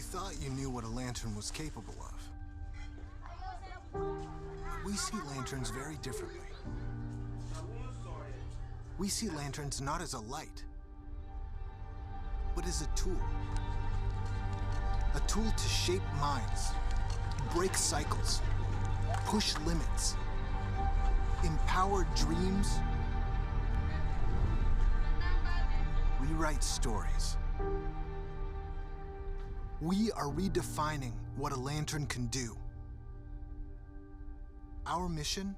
thought you knew what a lantern was capable of. We see lanterns very differently. We see lanterns not as a light, but as a tool. A tool to shape minds, break cycles, push limits, empower dreams, rewrite stories. We are redefining what a lantern can do. Our mission?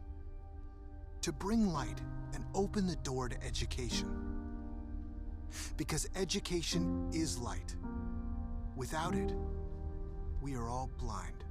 To bring light and open the door to education. Because education is light. Without it, we are all blind.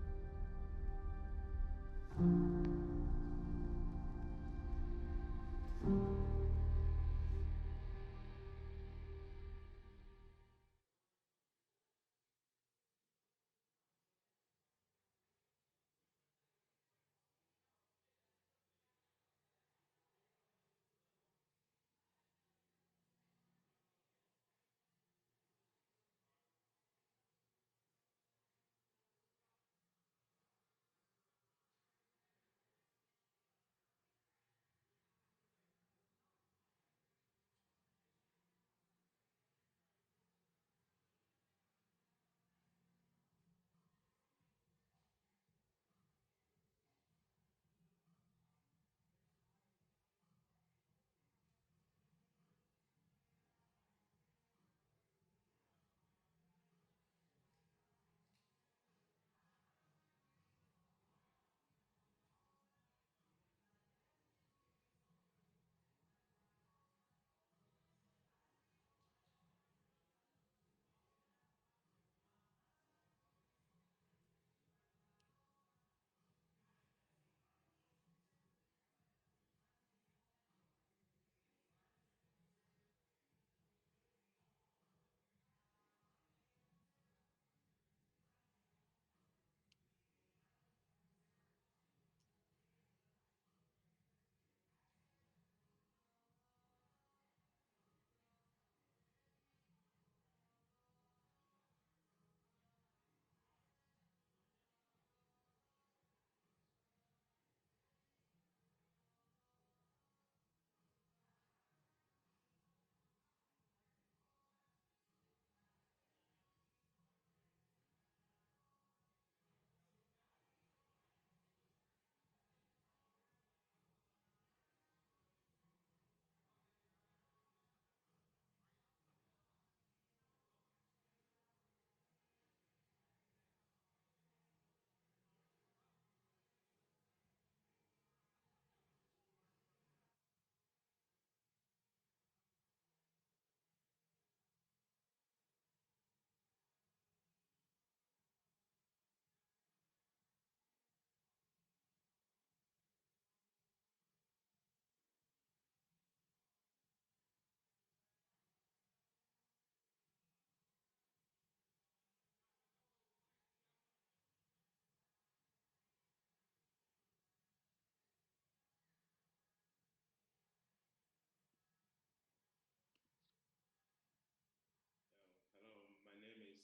Hello, my name is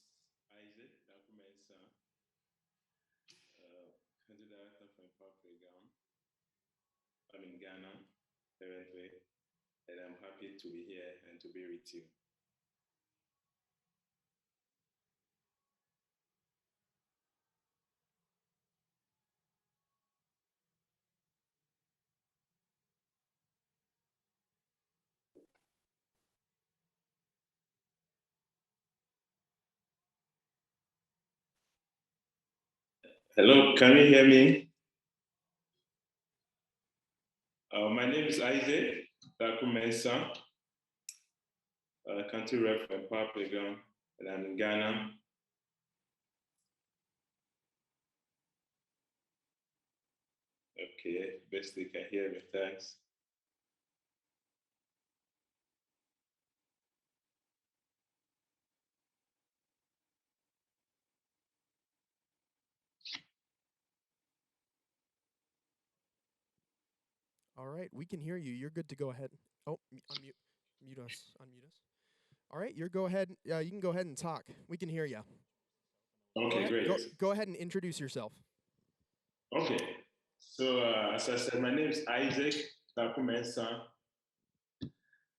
Isaac Dakumensa, country director for Empower Playground. I'm in Ghana currently, and I'm happy to be here and to be with you. Hello, can you hear me? My name is Isaac Dakumensa, country rep for Empower Playground, and I'm in Ghana. Okay, best you can hear me, thanks. All right, we can hear you. You're good to go ahead. Oh, unmute, mute us, unmute us. All right, you can go ahead and talk. We can hear you. Okay, great. Go ahead and introduce yourself. Okay. So, as I said, my name is Isaac Takumensa.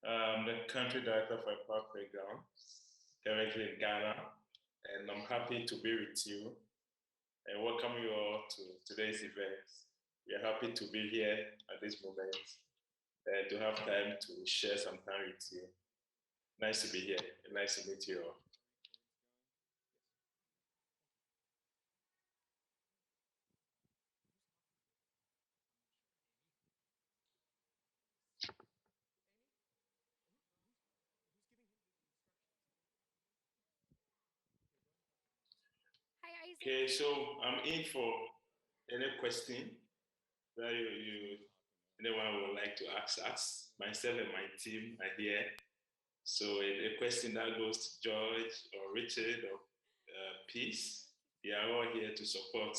I'm the country director for Empower Playground, currently in Ghana, and I'm happy to be with you and welcome you all to today's event. We are happy to be here at this moment and to have time to share some time with you. Nice to be here and nice to meet you all. Hi, Isaac. Okay, so I'm in for any question that anyone would like to ask us. Myself and my team are here. So a question that goes to George or Richard or Peace, they are all here to support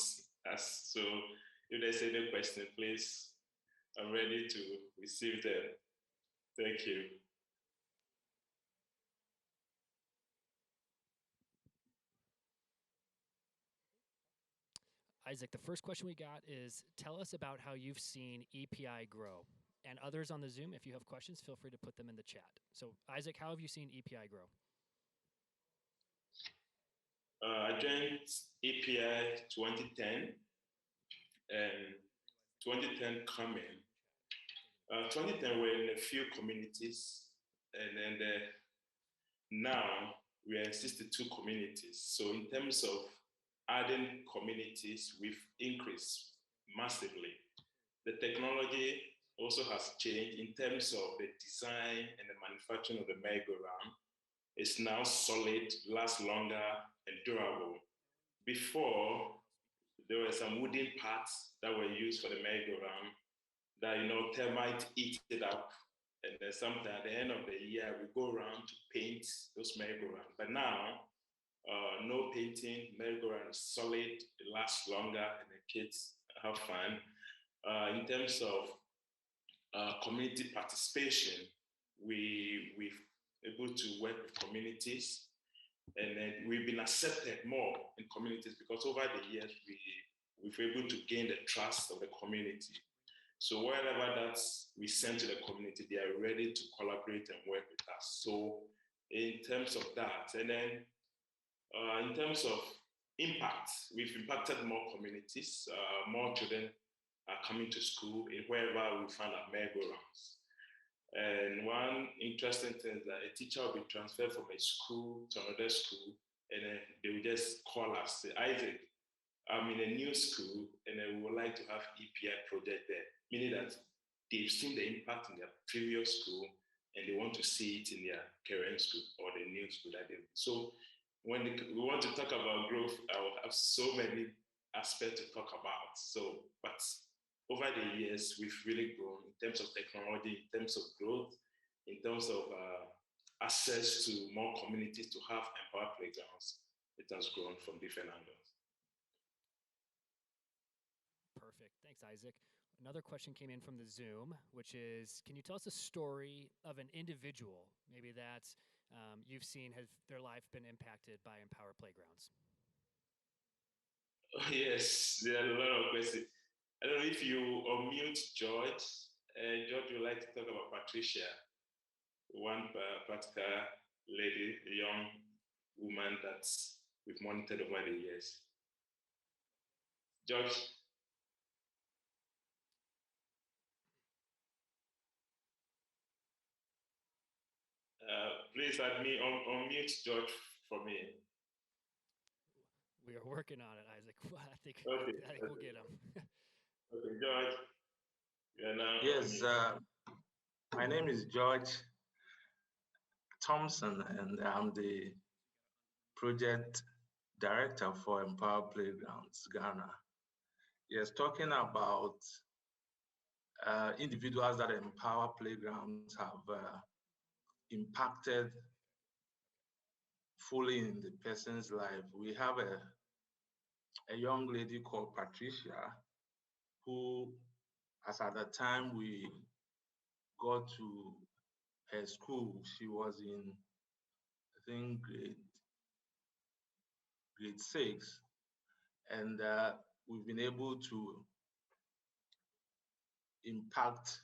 us. So if there's any question, please, I'm ready to receive them. Thank you. Isaac, the first question we got is tell us about how you've seen EPI grow. And others on the Zoom, if you have questions, feel free to put them in the chat. So, Isaac, how have you seen EPI grow? I joined EPI 2010, and 2010 coming. 2010 we're in a few communities, and then now we are in 62 communities. So in terms of adding communities, we've increased massively. The technology also has changed in terms of the design and the manufacturing of the merry-go-round. It's now solid, lasts longer, and durable. Before, there were some wooden parts that were used for the merry-go-round that, termites eat it up. And then sometime at the end of the year, we go around to paint those merry-go-round. But now, no painting, merry-go-round is solid, it lasts longer, and the kids have fun. In terms of community participation, we've able to work with communities, and then we've been accepted more in communities because over the years we've able to gain the trust of the community. So wherever that we send to the community, they are ready to collaborate and work with us. So in terms of that, and then in terms of impact, we've impacted more communities, more children are coming to school in wherever we find our merry-go-rounds. And one interesting thing is that a teacher will be transferred from a school to another school, and then they will just call us, say, Isaac, I'm in a new school, and we would like to have EPI project there, meaning that they've seen the impact in their previous school, and they want to see it in their current school or the new school that they. So when we want to talk about growth, I will have so many aspects to talk about. So, but over the years, we've really grown in terms of technology, in terms of growth, in terms of access to more communities to have Empower Playgrounds. It has grown from different angles. Perfect. Thanks, Isaac. Another question came in from the Zoom, which is, can you tell us a story of an individual, maybe that you've seen has their life been impacted by Empower Playgrounds? Oh, yes, there are a lot of questions. I don't know if you unmute George. George would like to talk about Patricia, one particular lady, a young woman that we've monitored over the years. George. Please unmute George for me. We are working on it, Isaac. I think we'll get him. Okay, George. Yes, my name is George Thompson, and I'm the project director for Empower Playgrounds Ghana. Yes, talking about individuals that Empower Playgrounds have impacted fully in the person's life. We have a young lady called Patricia, who, as at the time we got to her school, she was in, I think, grade 6, and we've been able to impact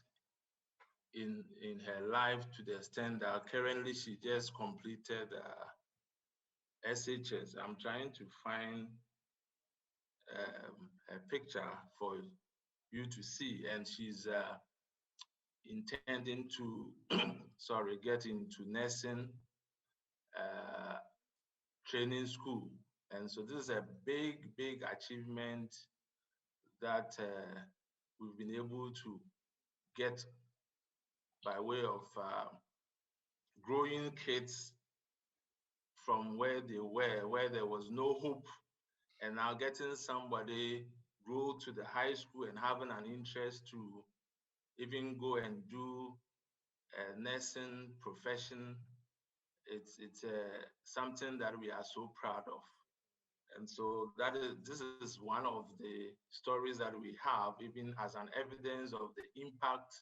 in her life to the extent that currently she just completed SHS. I'm trying to find a picture for you to see, and she's intending to get into nursing training school. And so this is a big achievement that we've been able to get by way of growing kids from where they were, where there was no hope, and now getting somebody grow to the high school and having an interest to even go and do a nursing profession. It's something that we are so proud of. And so this is one of the stories that we have, even as an evidence of the impact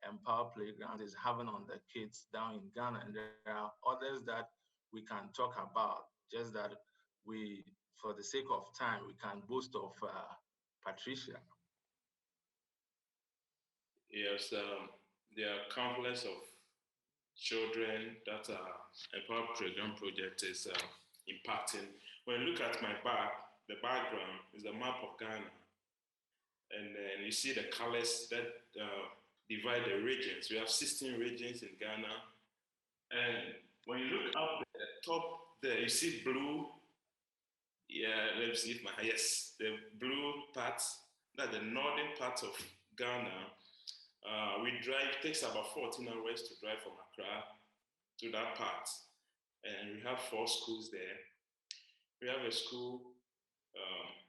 Empower Playground is having on the kids down in Ghana. And there are others that we can talk about, just that we, for the sake of time, we can boast of Patricia. Yes, there are countless of children that Empower Program project is impacting. When you look at my the background is a map of Ghana, and then you see the colors that divide the regions. We have 16 regions in Ghana, and when you look up at the top there, you see blue. Yeah, let me see if yes, the blue parts, that's the northern part of Ghana. We drive, it takes about 14 hours to drive from Accra to that part. And we have 4 schools there. We have a school,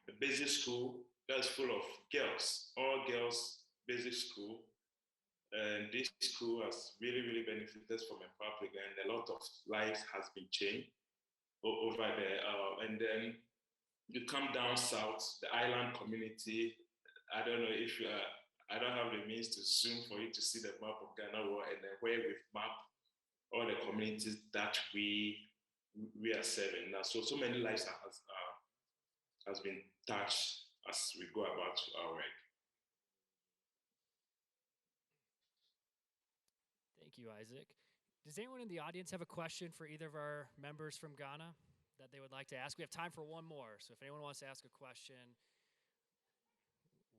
a basic school that's full of girls, all girls basic school. And this school has really benefited from Empower Playground, and a lot of lives has been changed over there. And then you come down south, the island community. I don't know if I don't have the means to zoom for you to see the map of Ghana, and where we've mapped all the communities that we are serving now. So many lives has been touched as we go about our work. Thank you, Isaac. Does anyone in the audience have a question for either of our members from Ghana that they would like to ask? We have time for one more, so if anyone wants to ask a question,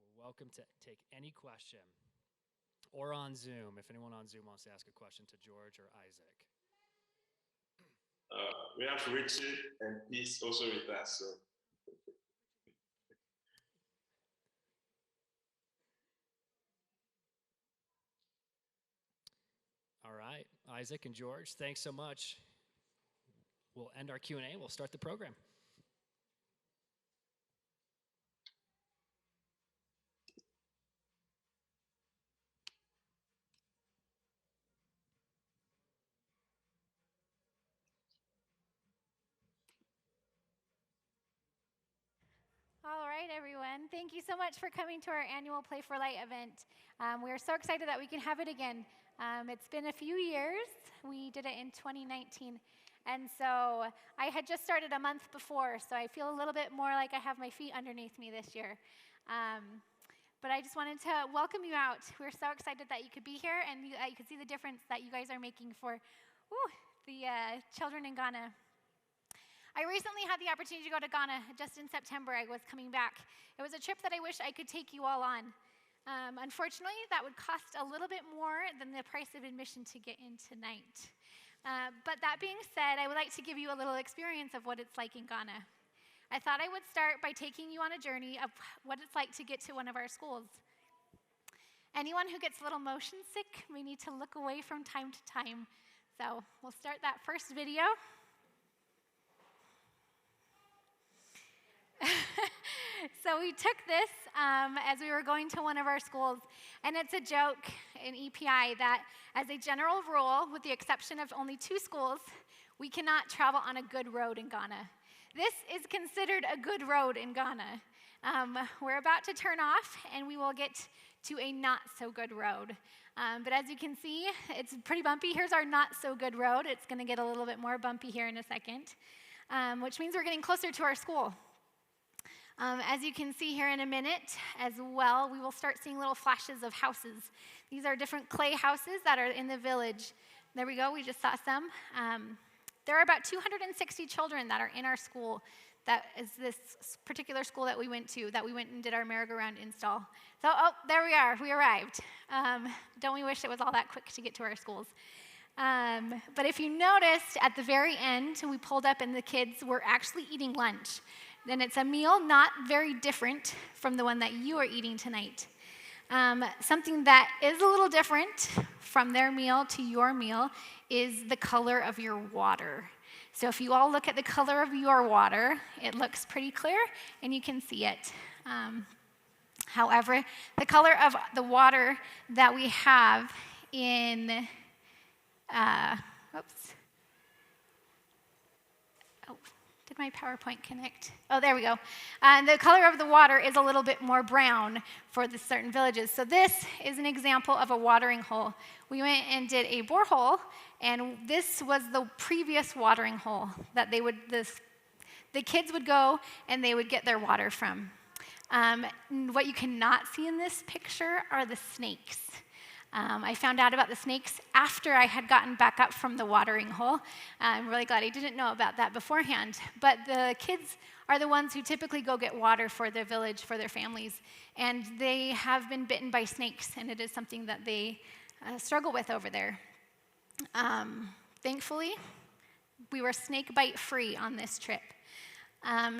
we're welcome to take any question. Or on Zoom, if anyone on Zoom wants to ask a question to George or Isaac. We have Richard and Peace also with us. So. All right, Isaac and George, thanks so much. We'll end our Q&A. We'll start the program. All right, everyone. Thank you so much for coming to our annual Play for Light event. We're so excited that we can have it again. It's been a few years. We did it in 2019. And so I had just started a month before, so I feel a little bit more like I have my feet underneath me this year. But I just wanted to welcome you out. We're so excited that you could be here and you could see the difference that you guys are making for the children in Ghana. I recently had the opportunity to go to Ghana just in September. I was coming back. It was a trip that I wish I could take you all on. Unfortunately, that would cost a little bit more than the price of admission to get in tonight. But that being said, I would like to give you a little experience of what it's like in Ghana. I thought I would start by taking you on a journey of what it's like to get to one of our schools. Anyone who gets a little motion sick may need to look away from time to time. So we'll start that first video. So we took this as we were going to one of our schools, and it's a joke in EPI that as a general rule, with the exception of only 2 schools, we cannot travel on a good road in Ghana. This is considered a good road in Ghana. We're about to turn off, and we will get to a not so good road. But as you can see, it's pretty bumpy. Here's our not so good road. It's going to get a little bit more bumpy here in a second. which means we're getting closer to our school. As you can see here in a minute as well, we will start seeing little flashes of houses. These are different clay houses that are in the village. There we go, we just saw some. There are about 260 children that are in our school. That is this particular school that we went to, that we went and did our merry-go-round install. So, there we are, we arrived. Don't we wish it was all that quick to get to our schools? But if you noticed, at the very end, we pulled up and the kids were actually eating lunch. And it's a meal not very different from the one that you are eating tonight. Something that is a little different from their meal to your meal is the color of your water. So if you all look at the color of your water, it looks pretty clear and you can see it. However, the color of the water that we have in, did my PowerPoint connect? Oh, there we go. The color of the water is a little bit more brown for the certain villages. So this is an example of a watering hole. We went and did a borehole, and this was the previous watering hole that the kids would go and they would get their water from. What you cannot see in this picture are the snakes. I found out about the snakes after I had gotten back up from the watering hole. I'm really glad I didn't know about that beforehand. But the kids are the ones who typically go get water for their village, for their families. And they have been bitten by snakes, and it is something that they struggle with over there. Thankfully, we were snake bite free on this trip.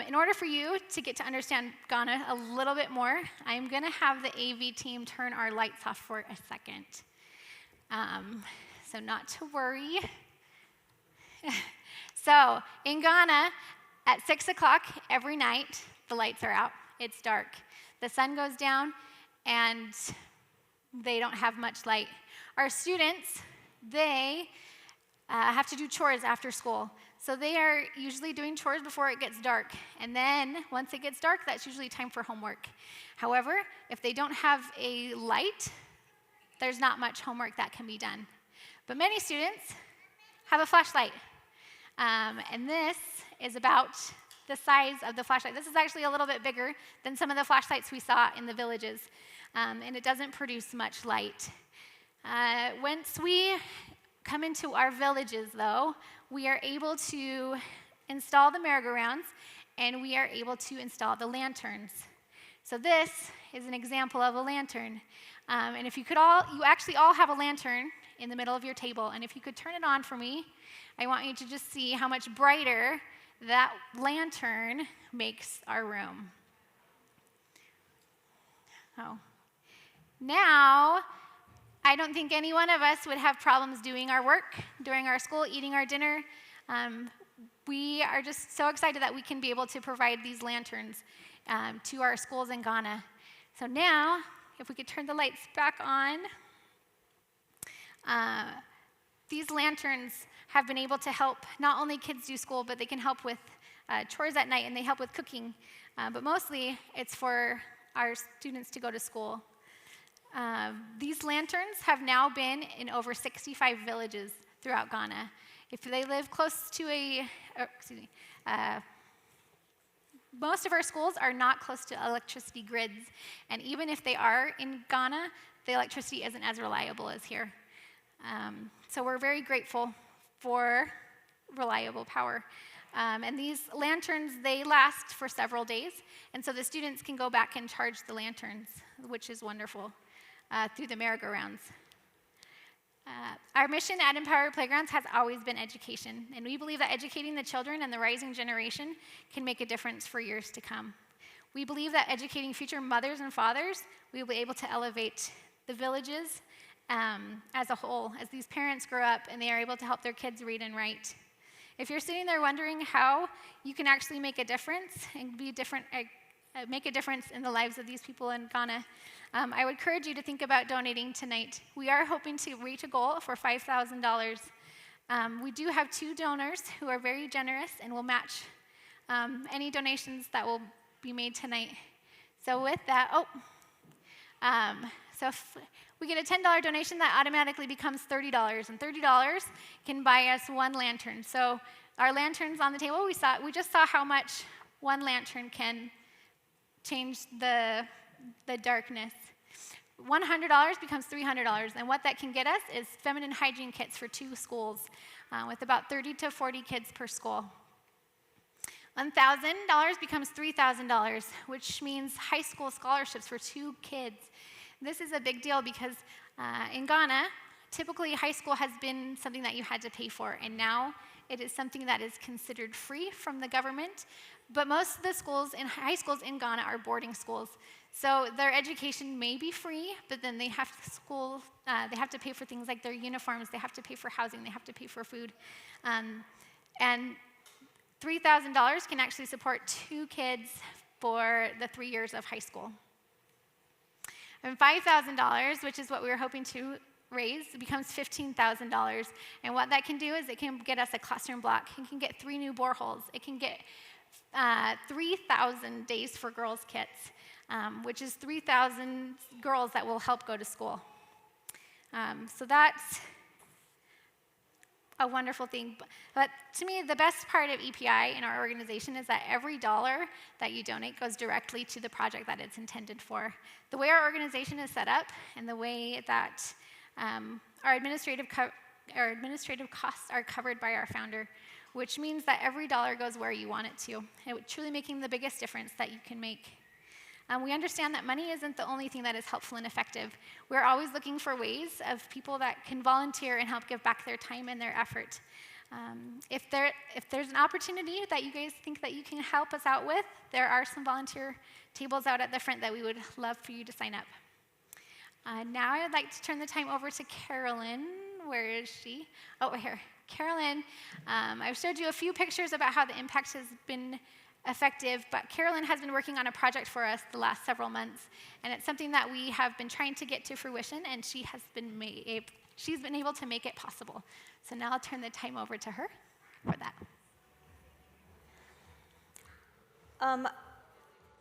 In order for you to get to understand Ghana a little bit more, I'm going to have the AV team turn our lights off for a second. So not to worry. So in Ghana, at 6 o'clock every night, the lights are out. It's dark. The sun goes down, and they don't have much light. Our students, they have to do chores after school. So they are usually doing chores before it gets dark. And then once it gets dark, that's usually time for homework. However, if they don't have a light, there's not much homework that can be done. But many students have a flashlight. And this is about the size of the flashlight. This is actually a little bit bigger than some of the flashlights we saw in the villages. And it doesn't produce much light. Once we come into our villages, though, we are able to install the merry-go-rounds, and we are able to install the lanterns. So this is an example of a lantern. And if you actually all have a lantern in the middle of your table, and if you could turn it on for me, I want you to just see how much brighter that lantern makes our room. Oh. Now, I don't think any one of us would have problems doing our work, during our school, eating our dinner. We are just so excited that we can be able to provide these lanterns to our schools in Ghana. So now, if we could turn the lights back on. These lanterns have been able to help not only kids do school, but they can help with chores at night, and they help with cooking. But mostly, it's for our students to go to school. These lanterns have now been in over 65 villages throughout Ghana. If they live close to most of our schools are not close to electricity grids, and even if they are in Ghana, the electricity isn't as reliable as here. So we're very grateful for reliable power. And these lanterns, they last for several days, and so the students can go back and charge the lanterns, which is wonderful. Through the merry-go-rounds. Our mission at Empower Playgrounds has always been education, and we believe that educating the children and the rising generation can make a difference for years to come. We believe that educating future mothers and fathers, we will be able to elevate the villages as a whole, as these parents grow up and they are able to help their kids read and write. If you're sitting there wondering how you can actually make a difference and make a difference in the lives of these people in Ghana, I would encourage you to think about donating tonight. We are hoping to reach a goal for $5,000. We do have 2 donors who are very generous and will match any donations that will be made tonight. So with that, so if we get a $10 donation, that automatically becomes $30, and $30 can buy us 1 lantern. So our lanterns on the table, we just saw how much one lantern can change the darkness. $100 becomes $300, and what that can get us is feminine hygiene kits for 2 schools with about 30 to 40 kids per school. $1,000 becomes $3,000, which means high school scholarships for 2 kids. This is a big deal because in Ghana, typically high school has been something that you had to pay for, and now it is something that is considered free from the government. But most of the schools in high schools in Ghana are boarding schools. So their education may be free, but then they have to pay for things like their uniforms, they have to pay for housing, they have to pay for food. And $3,000 can actually support 2 kids for the 3 years of high school. And $5,000, which is what we were hoping to raise, becomes $15,000. And what that can do is it can get us a classroom block. It can get 3 new boreholes. It can get 3,000 Days for Girls kits, which is 3,000 girls that will help go to school. So that's a wonderful thing. But to me, the best part of EPI in our organization is that every dollar that you donate goes directly to the project that it's intended for. The way our organization is set up and the way that our administrative costs are covered by our founder, which means that every dollar goes where you want it to, truly making the biggest difference that you can make. We understand that money isn't the only thing that is helpful and effective. We're always looking for ways of people that can volunteer and help give back their time and their effort. If there's an opportunity that you guys think that you can help us out with, there are some volunteer tables out at the front that we would love for you to sign up. Now I'd like to turn the time over to Carolyn. Where is she? Oh, here. Carolyn, I've showed you a few pictures about how the impact has been effective, but Carolyn has been working on a project for us the last several months, and it's something that we have been trying to get to fruition, and she's been able to make it possible. So now I'll turn the time over to her for that.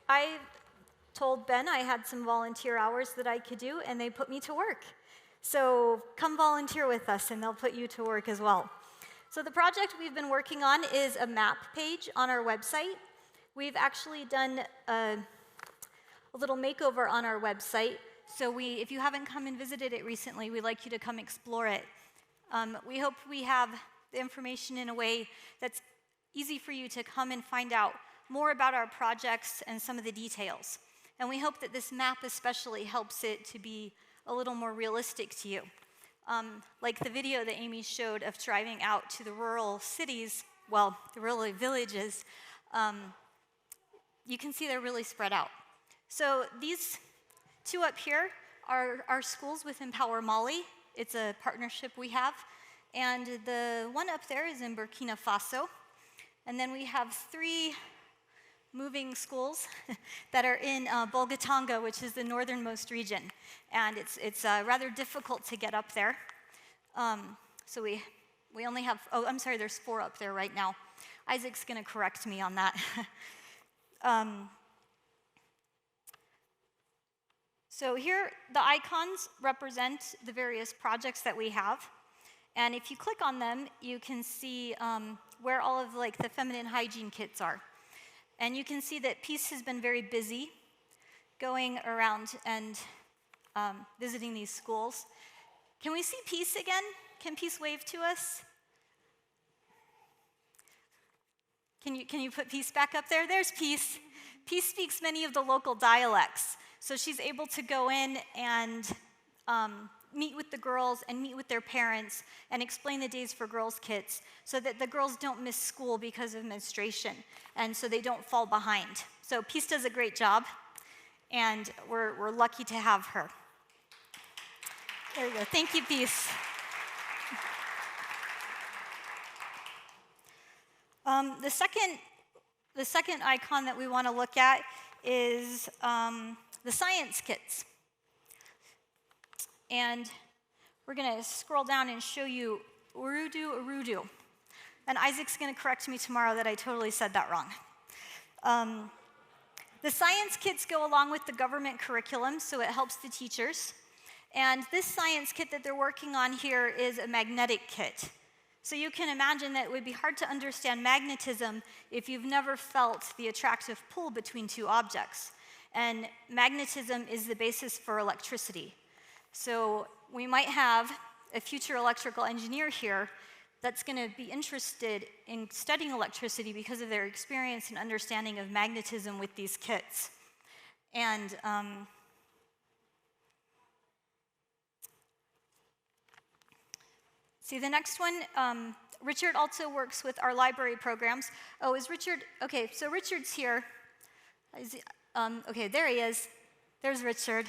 I told Ben I had some volunteer hours that I could do, and they put me to work. So come volunteer with us, and they'll put you to work as well. So the project we've been working on is a map page on our website. We've actually done a little makeover on our website. So if you haven't come and visited it recently, we'd like you to come explore it. We hope we have the information in a way that's easy for you to come and find out more about our projects and some of the details. And we hope that this map especially helps it to be a little more realistic to you. Like the video that Amy showed of driving out to the rural cities, well, the rural villages, you can see they're really spread out. So these 2 up here are our schools with Empower Mali. It's a partnership we have. And the one up there is in Burkina Faso. And then we have 3 moving schools that are in Bolgatanga, which is the northernmost region. And it's rather difficult to get up there. So we only have, oh, I'm sorry, there's 4 up there right now. Isaac's gonna correct me on that. So here, the icons represent the various projects that we have. And if you click on them, you can see where all of the feminine hygiene kits are. And you can see that Peace has been very busy going around and visiting these schools. Can we see Peace again? Can Peace wave to us? Can you put Peace back up there? There's Peace. Peace speaks many of the local dialects. So she's able to go in and meet with the girls and meet with their parents and explain the Days for Girls kits so that the girls don't miss school because of menstruation and so they don't fall behind. So Peace does a great job, and we're lucky to have her. There you go. Thank you, Peace. The second icon that we want to look at is the science kits. And we're going to scroll down and show you Urudu. And Isaac's going to correct me tomorrow that I totally said that wrong. The science kits go along with the government curriculum, so it helps the teachers. And this science kit that they're working on here is a magnetic kit. So you can imagine that it would be hard to understand magnetism if you've never felt the attractive pull between two objects. And magnetism is the basis for electricity. So we might have a future electrical engineer here that's going to be interested in studying electricity because of their experience and understanding of magnetism with these kits. And see, the next one, Richard also works with our library programs. Oh, is Richard? Okay, so Richard's here. Is he, okay, there he is. There's Richard.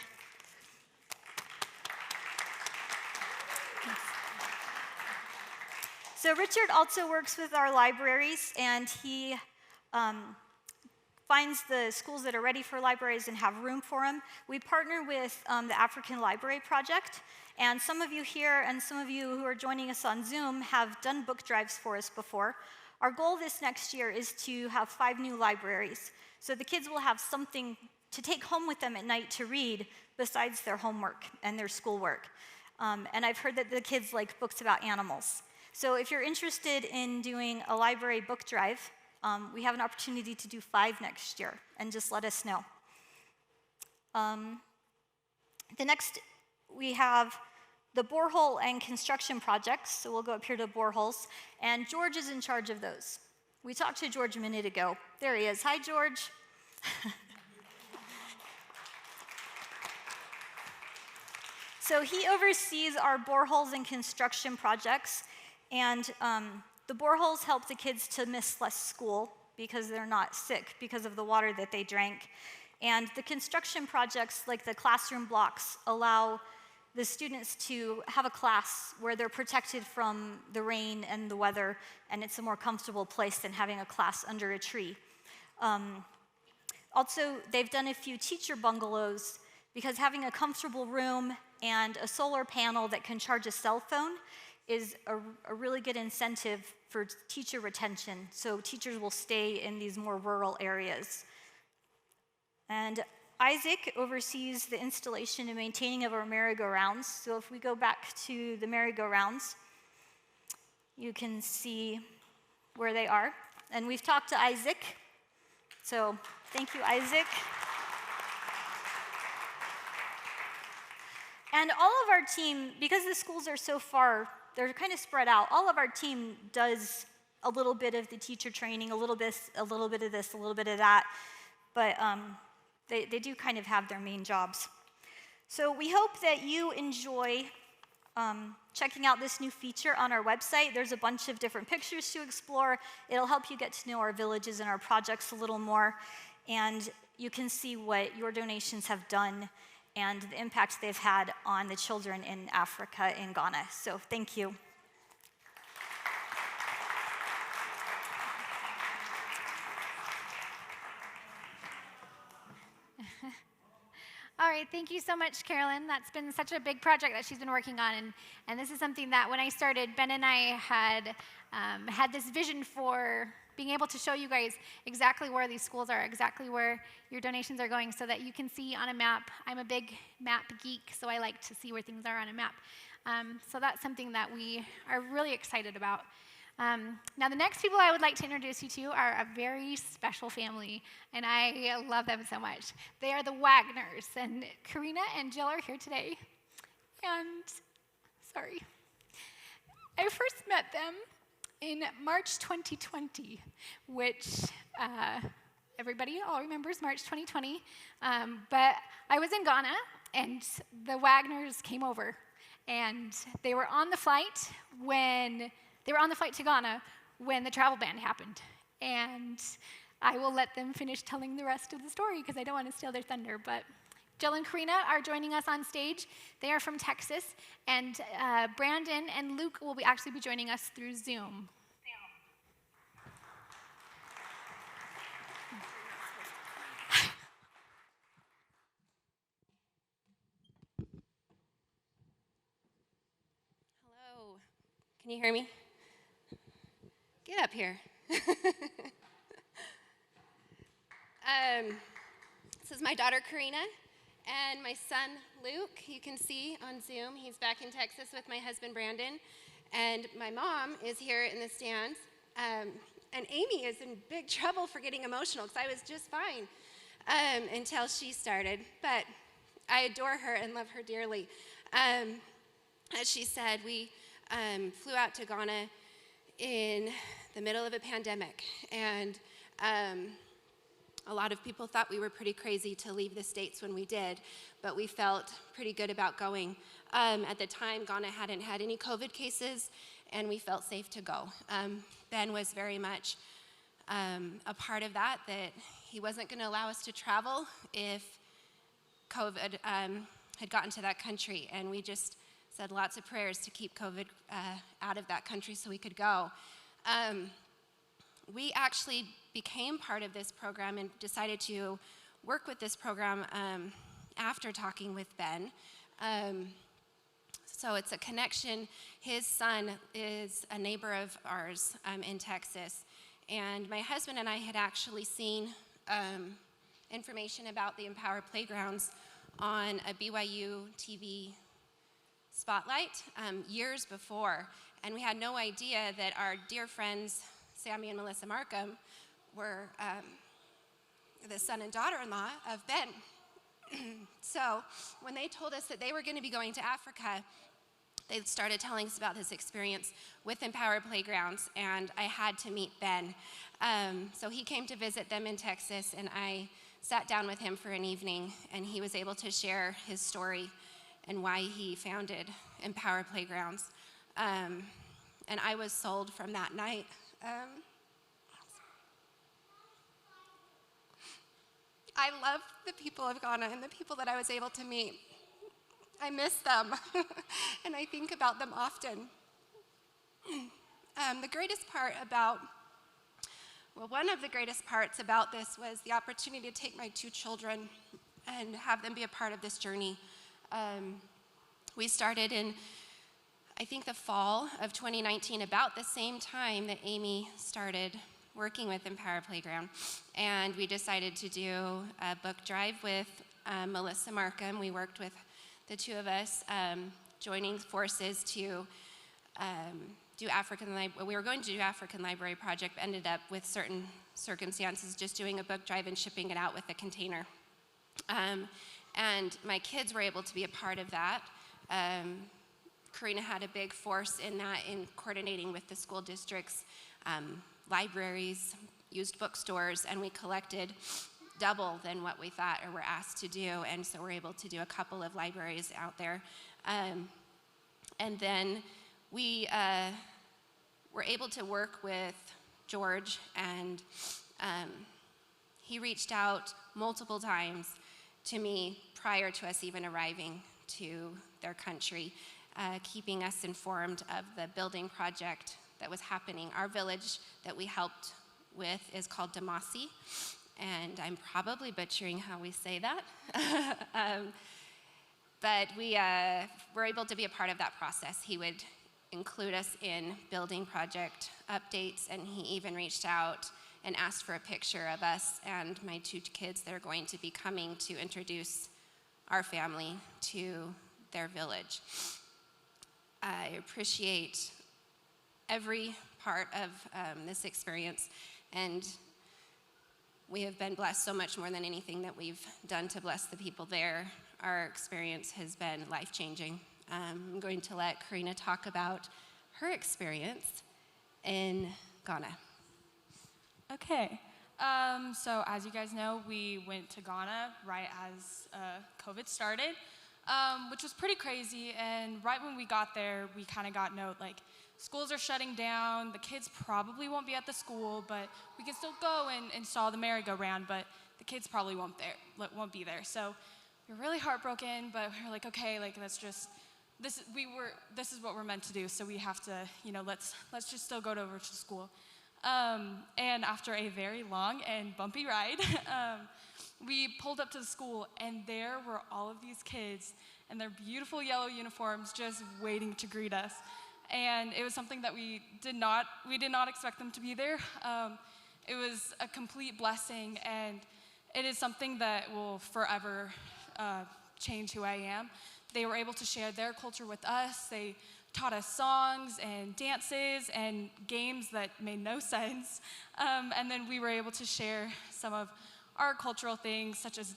So Richard also works with our libraries, and he finds the schools that are ready for libraries and have room for them. We partner with the African Library Project, and some of you here and some of you who are joining us on Zoom have done book drives for us before. Our goal this next year is to have 5 new libraries, so the kids will have something to take home with them at night to read besides their homework and their schoolwork. And I've heard that the kids like books about animals. So if you're interested in doing a library book drive, we have an opportunity to do 5 next year, and just let us know. The next, we have the borehole and construction projects, so we'll go up here to boreholes, and George is in charge of those. We talked to George a minute ago. There he is. Hi, George. So he oversees our boreholes and construction projects, and the boreholes help the kids to miss less school because they're not sick because of the water that they drank. And the construction projects, like the classroom blocks, allow the students to have a class where they're protected from the rain and the weather, and it's a more comfortable place than having a class under a tree. Also, they've done a few teacher bungalows because having a comfortable room and a solar panel that can charge a cell phone is a really good incentive for teacher retention, so teachers will stay in these more rural areas. And Isaac oversees the installation and maintaining of our merry-go-rounds. So if we go back to the merry-go-rounds, you can see where they are. And we've talked to Isaac, so thank you, Isaac. And all of our team, because the schools are so far, they're kind of spread out, all of our team does a little bit of the teacher training, a little bit of this, a little bit of that, but they do kind of have their main jobs. So we hope that you enjoy checking out this new feature on our website. There's a bunch of different pictures to explore. It'll help you get to know our villages and our projects a little more, and you can see what your donations have done and the impact they've had on the children in Africa, in Ghana. So thank you. All right, thank you so much, Carolyn. That's been such a big project that she's been working on, and this is something that when I started, Ben and I had this vision for being able to show you guys exactly where these schools are, exactly where your donations are going, so that you can see on a map. I'm a big map geek, so I like to see where things are on a map. So that's something that we are really excited about. Now, the next people I would like to introduce you to are a very special family, and I love them so much. They are the Wagners, and Karina and Jill are here today. And, sorry, I first met them in March 2020, which everybody all remembers March 2020. But I was in Ghana, and the Wagners came over, and they were on the flight to Ghana when the travel ban happened. And I will let them finish telling the rest of the story because I don't want to steal their thunder. But Jill and Karina are joining us on stage. They are from Texas, and Brandon and Luke will actually be joining us through Zoom. Hello, can you hear me? Get up here. This is my daughter, Karina, and my son, Luke. You can see on Zoom, he's back in Texas with my husband, Brandon. And my mom is here in the stands. And Amy is in big trouble for getting emotional because I was just fine until she started. But I adore her and love her dearly. As she said, we flew out to Ghana in the middle of a pandemic. And a lot of people thought we were pretty crazy to leave the States when we did, but we felt pretty good about going. At the time, Ghana hadn't had any COVID cases, and we felt safe to go. Ben was very much a part of that he wasn't going to allow us to travel if COVID had gotten to that country, and we just said lots of prayers to keep COVID out of that country so we could go. We actually became part of this program and decided to work with this program after talking with Ben. So it's a connection. His son is a neighbor of ours in Texas. And my husband and I had actually seen information about the Empower Playgrounds on a BYU TV spotlight years before. And we had no idea that our dear friends, Sammy and Melissa Markham, were the son and daughter-in-law of Ben. So when they told us that they were going to be going to Africa, they started telling us about this experience with Empower Playgrounds, and I had to meet Ben. So he came to visit them in Texas, and I sat down with him for an evening, and he was able to share his story and why he founded Empower Playgrounds. And I was sold from that night. I love the people of Ghana and the people that I was able to meet. I miss them, and I think about them often. The greatest part about, well, one of the greatest parts about this was the opportunity to take my 2 children and have them be a part of this journey. We started in, I think, the fall of 2019, about the same time that Amy started working with Empower Playground. And we decided to do a book drive with Melissa Markham. We worked with the 2 of us, joining forces to do we were going to do African Library Project, but ended up with certain circumstances just doing a book drive and shipping it out with a container. And my kids were able to be a part of that. Karina had a big force in that, in coordinating with the school districts, libraries, used bookstores, and we collected double than what we thought or were asked to do, and so we're able to do a couple of libraries out there. And then we were able to work with George, and he reached out multiple times to me prior to us even arriving to their country, keeping us informed of the building project that was happening. Our village that we helped with is called Damasi, and I'm probably butchering how we say that. But we were able to be a part of that process. He would include us in building project updates, and he even reached out and asked for a picture of us and my 2 kids that are going to be coming to introduce our family to their village. I appreciate every part of this experience, and we have been blessed so much more than anything that we've done to bless the people there. Our experience has been life-changing. I'm going to let Karina talk about her experience in Ghana. Okay, so as you guys know, we went to Ghana right as COVID started, which was pretty crazy. And right when we got there, we kind of got note like, schools are shutting down, the kids probably won't be at the school, but we can still go and install the merry-go-round, but the kids probably won't be there. So we were really heartbroken, but we were like, okay, like let's just, this is what we're meant to do, so we have to, let's just still go over to school. And after a very long and bumpy ride, we pulled up to the school, and there were all of these kids in their beautiful yellow uniforms just waiting to greet us. And it was something that we did not expect them to be there. It was a complete blessing, and it is something that will forever change who I am. They were able to share their culture with us. They taught us songs and dances and games that made no sense. And then we were able to share some of our cultural things, such as,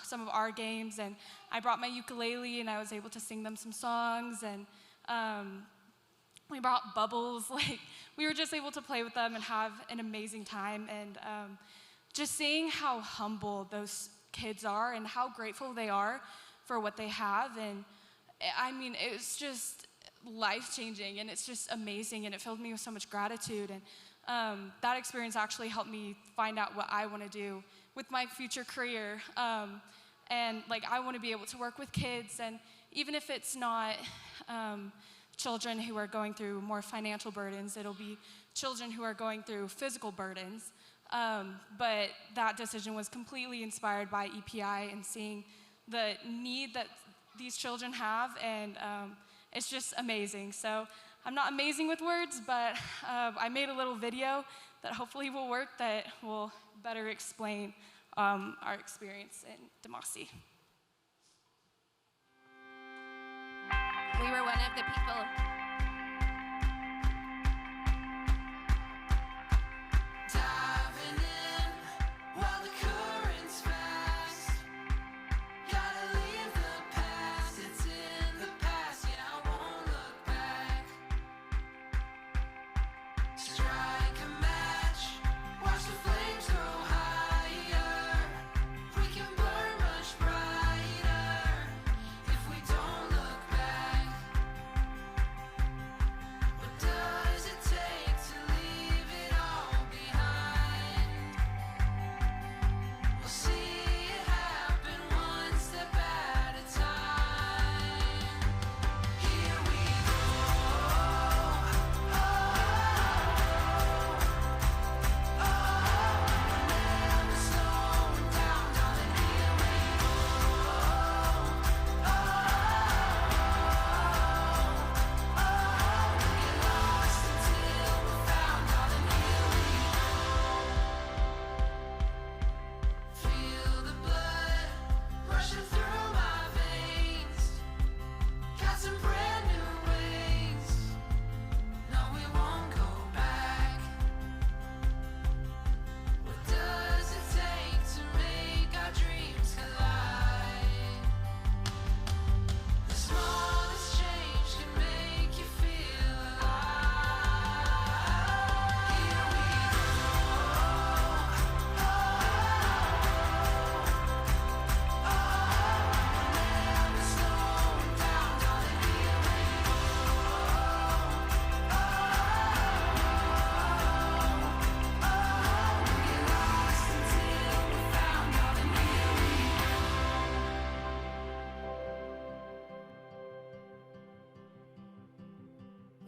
some of our games. And I brought my ukulele and I was able to sing them some songs. And we brought bubbles. Like, we were just able to play with them and have an amazing time. And just seeing how humble those kids are and how grateful they are for what they have. And I mean, it was just life-changing, and it's just amazing, and it filled me with so much gratitude. And that experience actually helped me find out what I want to do with my future career. And I want to be able to work with kids, and even if it's not children who are going through more financial burdens, it'll be children who are going through physical burdens. But that decision was completely inspired by EPI and seeing the need that these children have, and it's just amazing. So I'm not amazing with words, but I made a little video that hopefully will work, that will better explain our experience in Demasi. We were one of the people.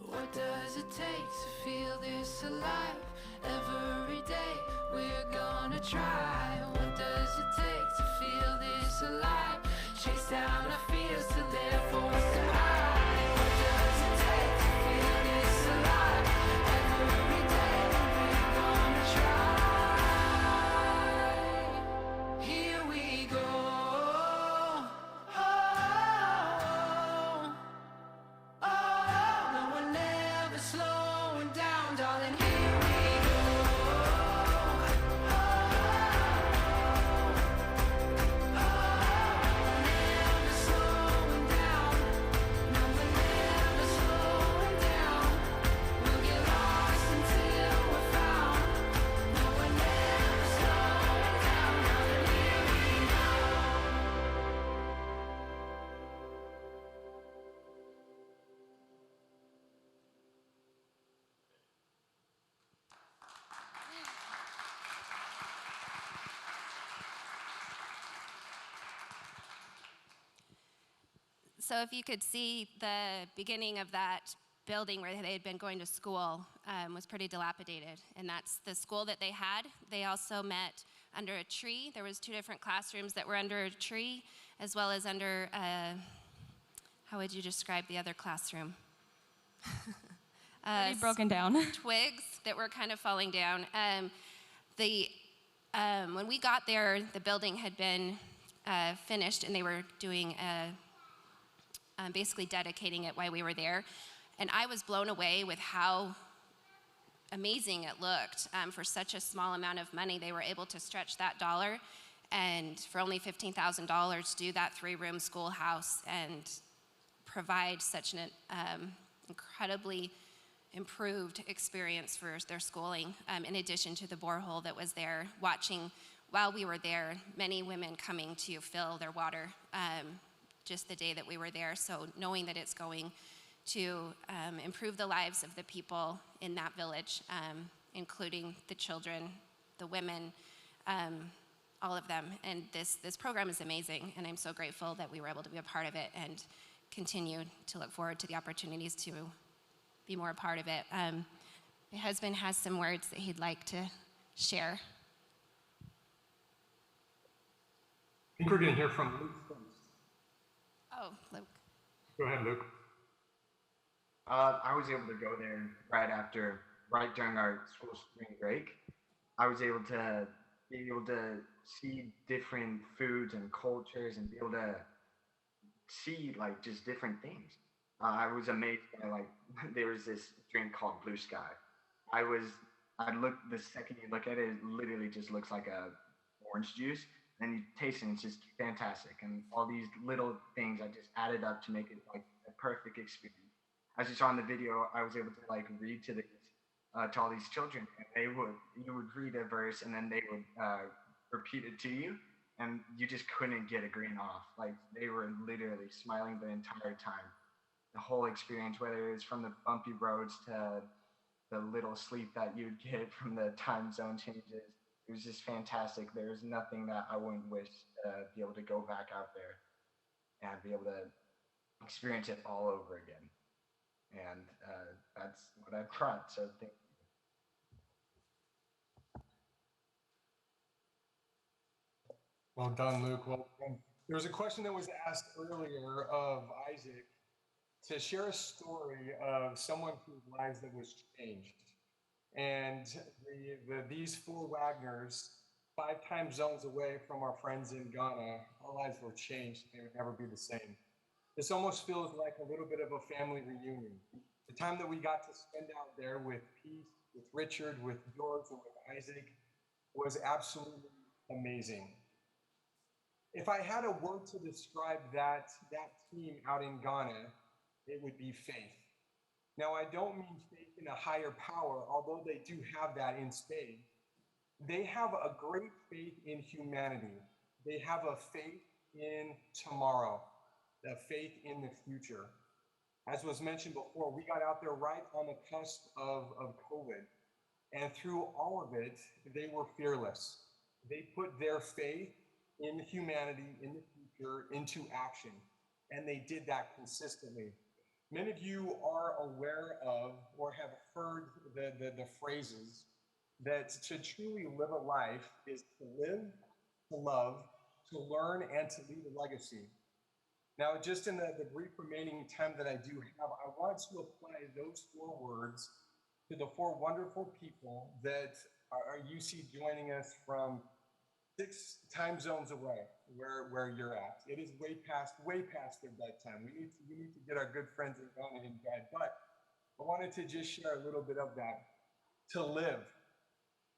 What does it take to feel this alive? Every day we're gonna try. What does it take to feel this alive? Chase down our fears till they're forced to hide. What does it take to feel this alive? Every day we're gonna try. Here we go. No, we're never slowing down, darling. Here we go. Never slowing down. No, we're never slowing down. We'll get lost until we're found. No, we're never slowing down, darling. Here we go. So if you could see the beginning of that building where they had been going to school was pretty dilapidated, and that's the school that they had. They also met under a tree. There was 2 different classrooms that were under a tree, as well as under, how would you describe the other classroom? Pretty broken down. Twigs that were kind of falling down. When we got there, the building had been finished, and they were doing basically dedicating it while we were there. And I was blown away with how amazing it looked. For such a small amount of money, they were able to stretch that dollar and for only $15,000 do that 3-room schoolhouse and provide such an incredibly improved experience for their schooling, in addition to the borehole that was there, watching while we were there, many women coming to fill their water just the day that we were there. So knowing that it's going to improve the lives of the people in that village, including the children, the women, all of them. And this program is amazing, and I'm so grateful that we were able to be a part of it and continue to look forward to the opportunities to be more a part of it. My husband has some words that he'd like to share. I think we're going to hear from Luke first. Oh, Luke. Go ahead, Luke. I was able to go there right during our school spring break. I was able to see different foods and cultures and be able to see like just different things. I was amazed by like there was this drink called Blue Sky. The second you look at it, it literally just looks like a orange juice, and you taste it, and it's just fantastic. And all these little things I just added up to make it like a perfect experience. As you saw in the video, I was able to like read to all these children, and you would read a verse, and then they would repeat it to you, and you just couldn't get a grin off. Like they were literally smiling the entire time. The whole experience, whether it was from the bumpy roads to the little sleep that you'd get from the time zone changes, it was just fantastic. There's nothing that I wouldn't wish to be able to go back out there and be able to experience it all over again. And that's what I brought. So thank you. Well done, Luke. Well done. There was a question that was asked earlier of Isaac to share a story of someone whose lives that was changed. And these 4 Wagners, 5 time zones away from our friends in Ghana, our lives were changed. They would never be the same. This almost feels like a little bit of a family reunion. The time that we got to spend out there with Peace, with Richard, with George, and with Isaac was absolutely amazing. If I had a word to describe that team out in Ghana, it would be faith. Now, I don't mean faith in a higher power, although they do have that in spades. They have a great faith in humanity. They have a faith in tomorrow, a faith in the future. As was mentioned before, we got out there right on the cusp of COVID. And through all of it, they were fearless. They put their faith in humanity, in the future, into action. And they did that consistently. Many of you are aware of or have heard the phrases that to truly live a life is to live, to love, to learn, and to leave a legacy. Now, just in the brief remaining time that I do have, I want to apply those 4 words to the 4 wonderful people that you see joining us from 6 time zones away, where you're at. It is way past their bedtime. We need to get our good friends in Ghana in bed. But I wanted to just share a little bit of that. To live.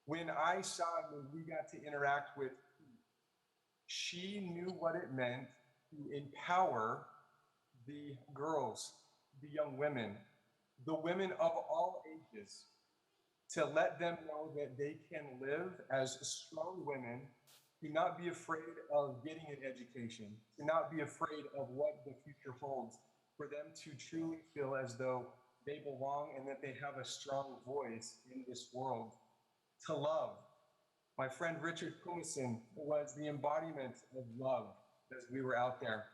When we got to interact with Pete, she knew what it meant to empower the girls, the young women, the women of all ages, to let them know that they can live as strong women, to not be afraid of getting an education, to not be afraid of what the future holds, for them to truly feel as though they belong and that they have a strong voice in this world. To love. My friend Richard Kumison was the embodiment of love as we were out there.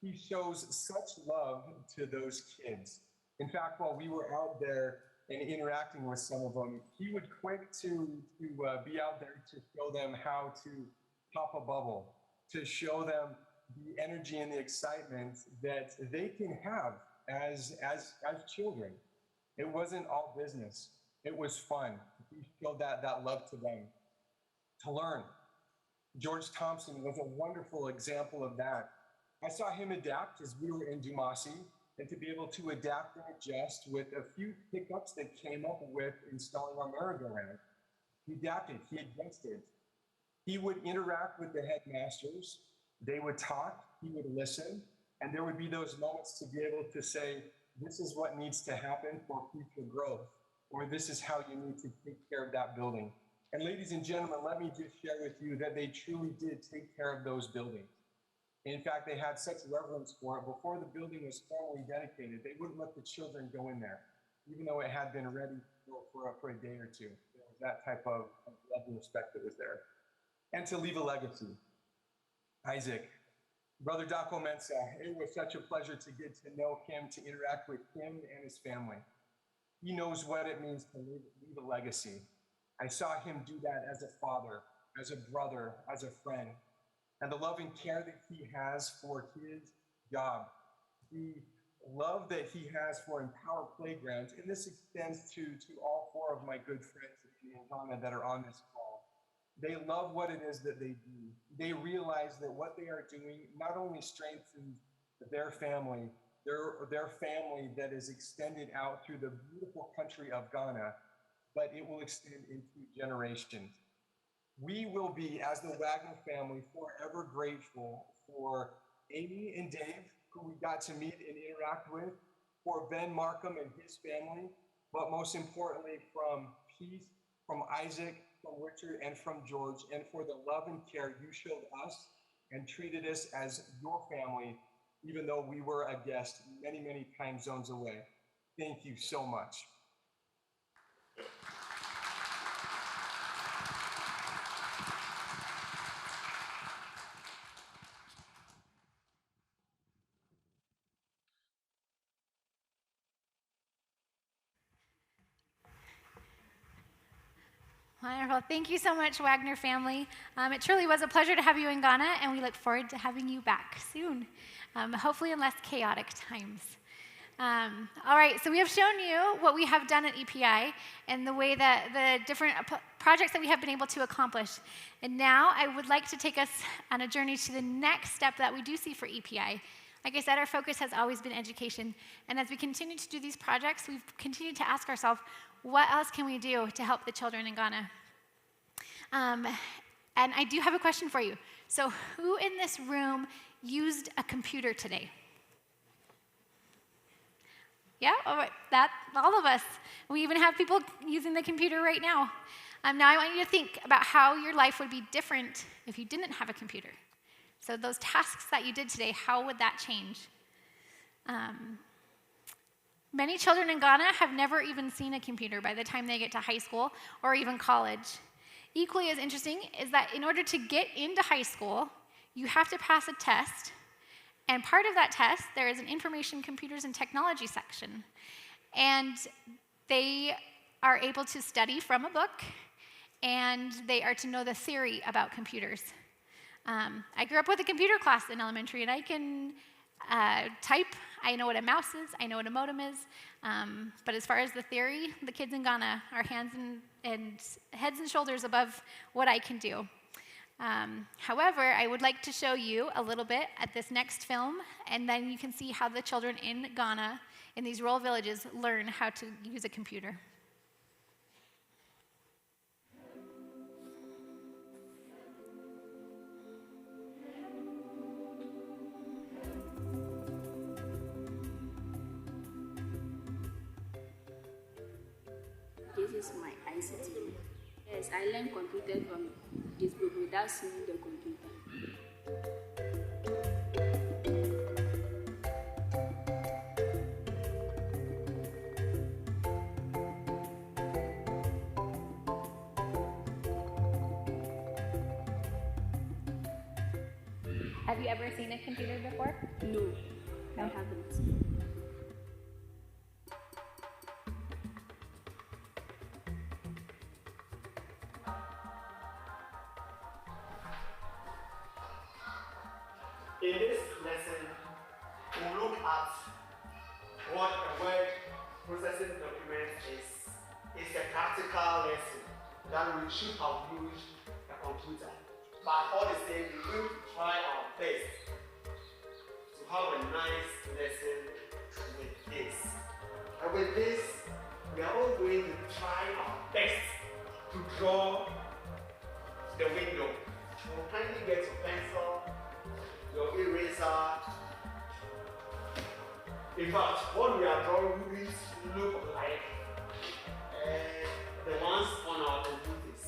He shows such love to those kids. In fact, while we were out there and interacting with some of them, he would quick to be out there to show them how to pop a bubble, to show them the energy and the excitement that they can have as children. It wasn't all business. It was fun. He showed that love to them. To learn. George Thompson was a wonderful example of that. I saw him adapt as we were in Dumasi. and to be able to adapt and adjust with a few hiccups that came up with installing our merry-go-round. He adapted, he adjusted. He would interact with the headmasters, they would talk, he would listen, and there would be those moments to be able to say, this is what needs to happen for future growth, or this is how you need to take care of that building. And ladies and gentlemen, let me just share with you that they truly did take care of those buildings. In fact, they had such reverence for it. Before the building was formally dedicated, they wouldn't let the children go in there, even though it had been ready for a day or two. There was that type of love and respect that was there. And to leave a legacy. Isaac, Brother Daco Mensa, it was such a pleasure to get to know him, to interact with him and his family. He knows what it means to leave a legacy. I saw him do that as a father, as a brother, as a friend. And the love and care that he has for his job, the love that he has for Empower Playgrounds, and this extends to all 4 of my good friends in Ghana that are on this call. They love what it is that they do. They realize that what they are doing not only strengthens their family, their family that is extended out through the beautiful country of Ghana, but it will extend into generations. We will be, as the Wagner family, forever grateful for Amy and Dave, who we got to meet and interact with, for Ben Markham and his family, but most importantly from Pete, from Isaac, from Richard, and from George, and for the love and care you showed us and treated us as your family, even though we were a guest many, many time zones away. Thank you so much. Wonderful. Thank you so much, Wagner family. It truly was a pleasure to have you in Ghana, and we look forward to having you back soon, hopefully in less chaotic times. All right, so we have shown you what we have done at EPI and the way that the different projects that we have been able to accomplish. And now I would like to take us on a journey to the next step that we do see for EPI. Like I said, our focus has always been education. And as we continue to do these projects, we've continued to ask ourselves, what else can we do to help the children in Ghana? And I do have a question for you. So who in this room used a computer today? Yeah, all right, all of us. We even have people using the computer right now. Now I want you to think about how your life would be different if you didn't have a computer. So those tasks that you did today, how would that change? Many children in Ghana have never even seen a computer by the time they get to high school or even college. Equally as interesting is that in order to get into high school, you have to pass a test. And part of that test, there is an information, computers, and technology section. And they are able to study from a book, and they are to know the theory about computers. I grew up with a computer class in elementary, and I can type. I know what a mouse is. I know what a modem is. But as far as the theory, the kids in Ghana are heads and shoulders above what I can do. However, I would like to show you a little bit at this next film, and then you can see how the children in Ghana, in these rural villages, learn how to use a computer. This is my ICT. Yes, I learned computer from this book without seeing the computer. Have you ever seen a computer before? No, I haven't. In this lesson, we'll look at what a word processing document is. It's a practical lesson that we should have used a computer. But all the same, we're going to try our best to have a nice lesson with this. And with this, we are all going to try our best to draw the window. So kindly get your pencil, your eraser. In fact, what we are drawing movies look like the ones on our computers.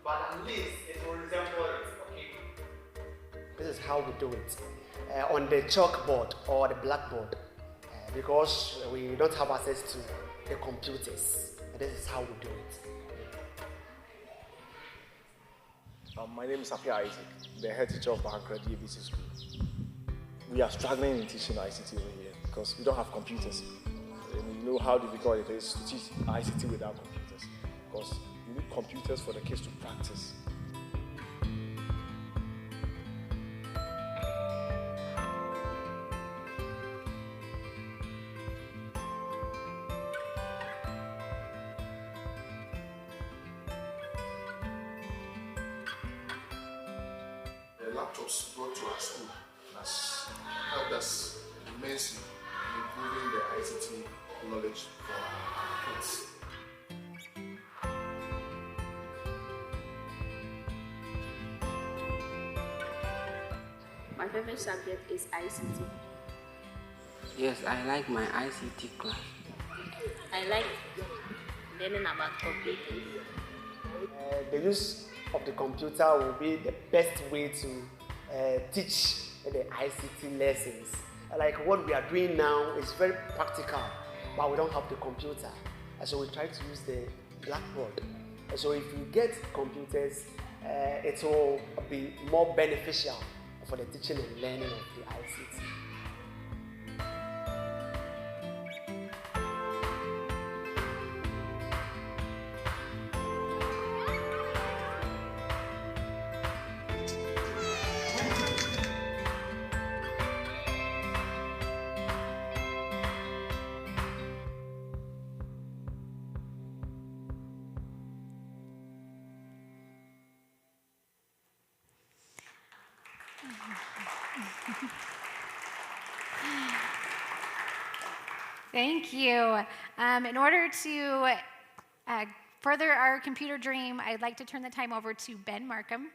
But at least it will resemble it, okay? This is how we do it. On the chalkboard or the blackboard, because we don't have access to the computers. This is how we do it. My name is Afia Isaac, the head teacher of Bahankra DABC School. We are struggling in teaching ICT over here because we don't have computers. And you know how difficult it is to teach ICT without computers, because you need computers for the kids to practice. The laptops brought to our school has helped us immensely in improving the ICT knowledge for our kids. My favorite subject is ICT. Yes, I like my ICT class. I like learning about computers. The use of the computer will be the best way to teach the ICT lessons. Like what we are doing now is very practical, but we don't have the computer. So we try to use the blackboard. So if you get computers, it will be more beneficial for the teaching and learning of the ICT. Thank you. In order to further our computer dream, I'd like to turn the time over to Ben Markham,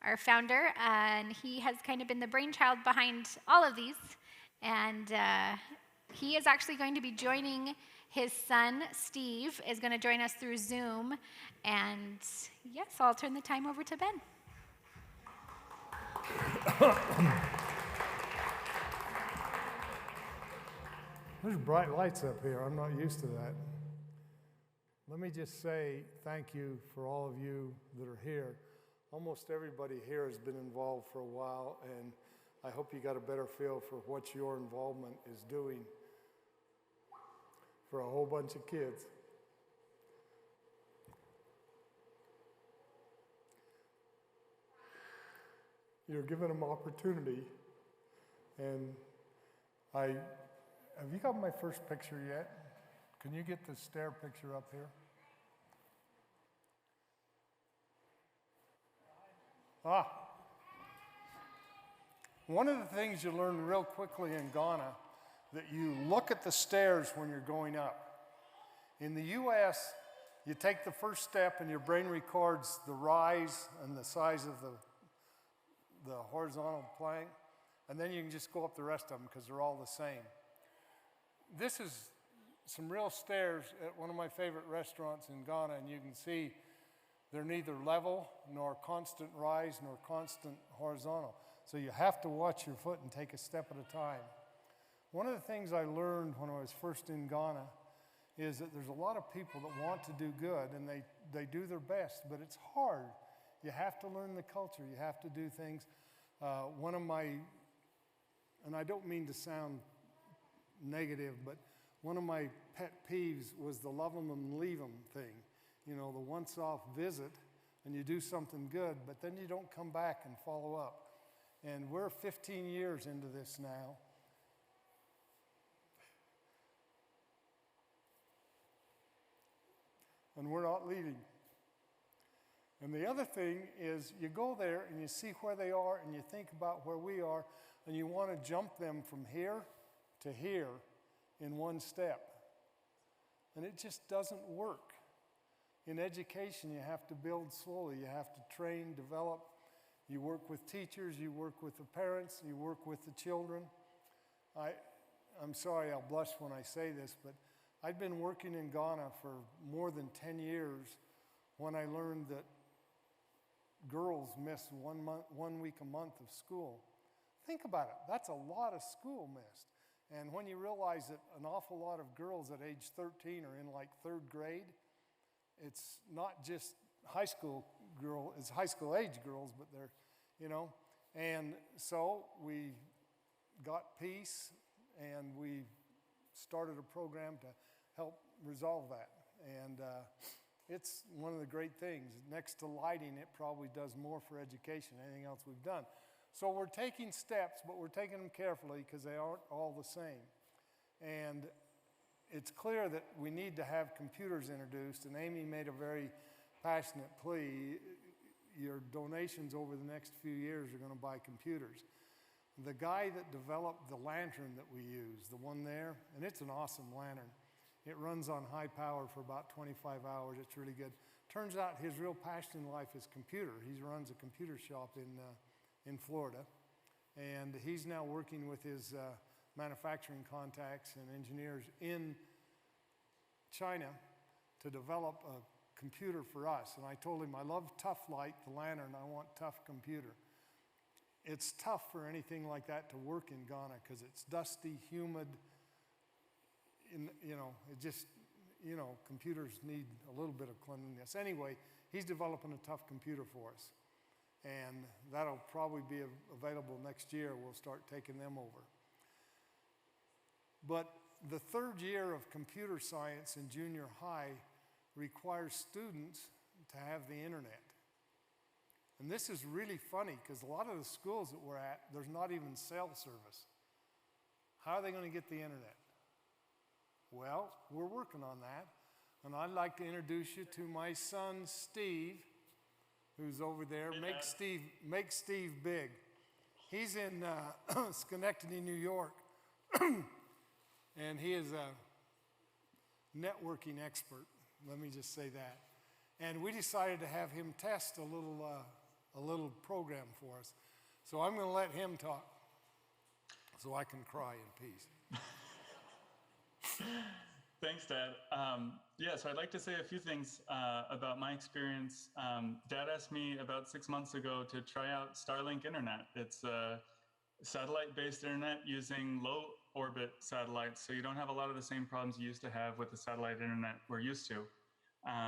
our founder, and he has kind of been the brainchild behind all of these. And he is actually going to be joining his son, Steve, is going to join us through Zoom. And yes, I'll turn the time over to Ben. There's bright lights up here. I'm not used to that. Let me just say thank you for all of you that are here. Almost everybody here has been involved for a while, and I hope you got a better feel for what your involvement is doing for a whole bunch of kids. You're giving them opportunity, and have you got my first picture yet? Can you get the stair picture up here? One of the things you learn real quickly in Ghana, that you look at the stairs when you're going up. In the US, you take the first step and your brain records the rise and the size of the horizontal plane, and then you can just go up the rest of them because they're all the same. This is some real stairs at one of my favorite restaurants in Ghana, and you can see they're neither level nor constant rise nor constant horizontal. So you have to watch your foot and take a step at a time. One of the things I learned when I was first in Ghana is that there's a lot of people that want to do good, and they do their best, but it's hard. You have to learn the culture. You have to do things. One of my, and I don't mean to sound negative, but one of my pet peeves was the love them and leave them thing. You know, the once-off visit, and you do something good, but then you don't come back and follow up. And we're 15 years into this now. And we're not leaving. And the other thing is you go there and you see where they are and you think about where we are, and you want to jump them from here to here in one step. And it just doesn't work. In education, you have to build slowly. You have to train, develop. You work with teachers, you work with the parents, you work with the children. I'm sorry, I'll blush when I say this, but I'd been working in Ghana for more than 10 years when I learned that girls miss 1 week a month of school. Think about it, that's a lot of school missed. And when you realize that an awful lot of girls at age 13 are in like 3rd grade, it's not just high school age girls, but they're, you know. And so we got peace and we started a program to help resolve that. And it's one of the great things. Next to lighting, it probably does more for education than anything else we've done. So we're taking steps, but we're taking them carefully because they aren't all the same. And it's clear that we need to have computers introduced, and Amy made a very passionate plea. Your donations over the next few years are going to buy computers. The guy that developed the lantern that we use, the one there, and it's an awesome lantern. It runs on high power for about 25 hours. It's really good. Turns out his real passion in life is computer. He runs a computer shop in Florida, and he's now working with his manufacturing contacts and engineers in China to develop a computer for us. And I told him, I love Tough Light, the lantern, I want Tough Computer. It's tough for anything like that to work in Ghana because it's dusty, humid, computers need a little bit of cleanliness. Anyway, he's developing a tough computer for us. And that'll probably be available next year. We'll start taking them over. But the 3rd year of computer science in junior high requires students to have the internet. And this is really funny because a lot of the schools that we're at, there's not even cell service. How are they going to get the internet? Well, we're working on that. And I'd like to introduce you to my son, Steve, who's over there. Make Steve big. He's in Schenectady, New York. And he is a networking expert. Let me just say that. And we decided to have him test a little program for us. So I'm going to let him talk so I can cry in peace. Thanks, Dad. So I'd like to say a few things about my experience. Dad asked me about 6 months ago to try out Starlink Internet. It's a satellite-based internet using low-orbit satellites, so you don't have a lot of the same problems you used to have with the satellite internet we're used to.